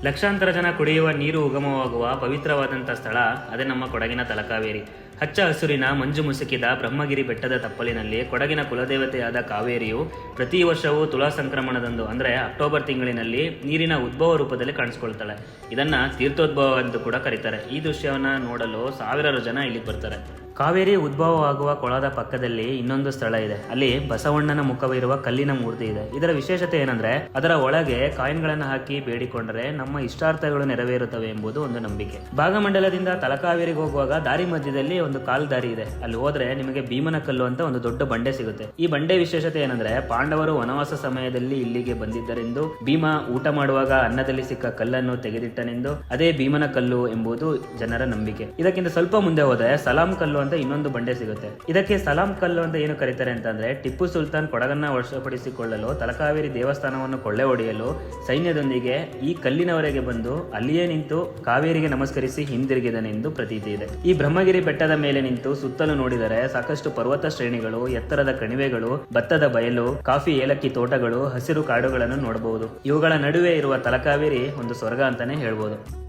ಲಕ್ಷಾಂತರ ಜನ ಕುಡಿಯುವ ನೀರು ಉಗಮವಾಗುವ ಪವಿತ್ರವಾದಂಥ ಸ್ಥಳ ಅದೇ ನಮ್ಮ ಕೊಡಗಿನ ತಲಕಾವೇರಿ. ಹಚ್ಚ ಹಸುರಿನ ಮಂಜು ಮುಸುಕಿದ ಬ್ರಹ್ಮಗಿರಿ ಬೆಟ್ಟದ ತಪ್ಪಲಿನಲ್ಲಿ ಕೊಡಗಿನ ಕುಲದೇವತೆಯಾದ ಕಾವೇರಿಯು ಪ್ರತಿ ವರ್ಷವೂ ತುಲಾ ಸಂಕ್ರಮಣದಂದು ಅಂದರೆ ಅಕ್ಟೋಬರ್ ತಿಂಗಳಿನಲ್ಲಿ ನೀರಿನ ಉದ್ಭವ ರೂಪದಲ್ಲಿ ಕಾಣಿಸ್ಕೊಳ್ತಾಳೆ. ಇದನ್ನ ತೀರ್ಥೋದ್ಭವ ಎಂದು ಕೂಡ ಕರೀತಾರೆ. ಈ ದೃಶ್ಯವನ್ನ ನೋಡಲು ಸಾವಿರಾರು ಜನ ಇಲ್ಲಿಗೆ ಬರ್ತಾರೆ. ಕಾವೇರಿ ಉದ್ಭವವಾಗುವ ಕೊಳದ ಪಕ್ಕದಲ್ಲಿ ಇನ್ನೊಂದು ಸ್ಥಳ ಇದೆ. ಅಲ್ಲಿ ಬಸವಣ್ಣನ ಮುಖವಿರುವ ಕಲ್ಲಿನ ಮೂರ್ತಿ ಇದೆ. ಇದರ ವಿಶೇಷತೆ ಏನಂದ್ರೆ ಅದರ ಒಳಗೆ ಕಾಯಿನ್ಗಳನ್ನು ಹಾಕಿ ಬೇಡಿಕೊಂಡರೆ ನಮ್ಮ ಇಷ್ಟಾರ್ಥಗಳು ನೆರವೇರುತ್ತವೆ ಎಂಬುದು ಒಂದು ನಂಬಿಕೆ. ಭಾಗಮಂಡಲದಿಂದ ತಲಕಾವೇರಿಗೆ ಹೋಗುವಾಗ ದಾರಿ ಮಧ್ಯದಲ್ಲಿ ಒಂದು ಕಾಲ್ ದಾರಿ ಇದೆ. ಅಲ್ಲಿ ಹೋದ್ರೆ ನಿಮಗೆ ಭೀಮನ ಕಲ್ಲು ಅಂತ ಒಂದು ದೊಡ್ಡ ಬಂಡೆ ಸಿಗುತ್ತೆ. ಈ ಬಂಡೆ ವಿಶೇಷತೆ ಏನಂದ್ರೆ ಪಾಂಡವರು ವನವಾಸ ಸಮಯದಲ್ಲಿ ಇಲ್ಲಿಗೆ ಬಂದಿದ್ದರೆಂದು, ಭೀಮ ಊಟ ಮಾಡುವಾಗ ಅನ್ನದಲ್ಲಿ ಸಿಕ್ಕ ಕಲ್ಲನ್ನು ತೆಗೆದಿಟ್ಟನೆಂದು ಅದೇ ಭೀಮನ ಕಲ್ಲು ಎಂಬುದು ಜನರ ನಂಬಿಕೆ. ಇದಕ್ಕಿಂತ ಸ್ವಲ್ಪ ಮುಂದೆ ಹೋದ್ರೆ ಸಲಾಂ ಕಲ್ಲು ಅಂತ ಇನ್ನೊಂದು ಬಂಡೆ ಸಿಗುತ್ತೆ. ಇದಕ್ಕೆ ಸಲಾಂ ಕಲ್ಲು ಅಂತ ಏನು ಕರೀತಾರೆ ಅಂತಂದ್ರೆ ಟಿಪ್ಪು ಸುಲ್ತಾನ್ ಕೊಡಗನ್ನ ವಶಪಡಿಸಿಕೊಳ್ಳಲು ತಲಕಾವೇರಿ ದೇವಸ್ಥಾನವನ್ನು ಕೊಳ್ಳೆ ಹೊಡೆಯಲು ಸೈನ್ಯದೊಂದಿಗೆ ಈ ಕಲ್ಲಿನವರೆಗೆ ಬಂದು ಅಲ್ಲಿಯೇ ನಿಂತು ಕಾವೇರಿಗೆ ನಮಸ್ಕರಿಸಿ ಹಿಂದಿರುಗಿದನೆಂದು ಪ್ರತೀತಿ ಇದೆ. ಈ ಬ್ರಹ್ಮಗಿರಿ ಬೆಟ್ಟದ ಮೇಲೆ ನಿಂತು ಸುತ್ತಲೂ ನೋಡಿದರೆ ಸಾಕಷ್ಟು ಪರ್ವತ ಶ್ರೇಣಿಗಳು, ಎತ್ತರದ ಕಣಿವೆಗಳು, ಭತ್ತದ ಬಯಲು, ಕಾಫಿ ಏಲಕ್ಕಿ ತೋಟಗಳು, ಹಸಿರು ಕಾಡುಗಳನ್ನು ನೋಡಬಹುದು. ಇವುಗಳ ನಡುವೆ ಇರುವ ತಲಕಾವೇರಿ ಒಂದು ಸ್ವರ್ಗ ಅಂತಾನೆ ಹೇಳ್ಬೋದು.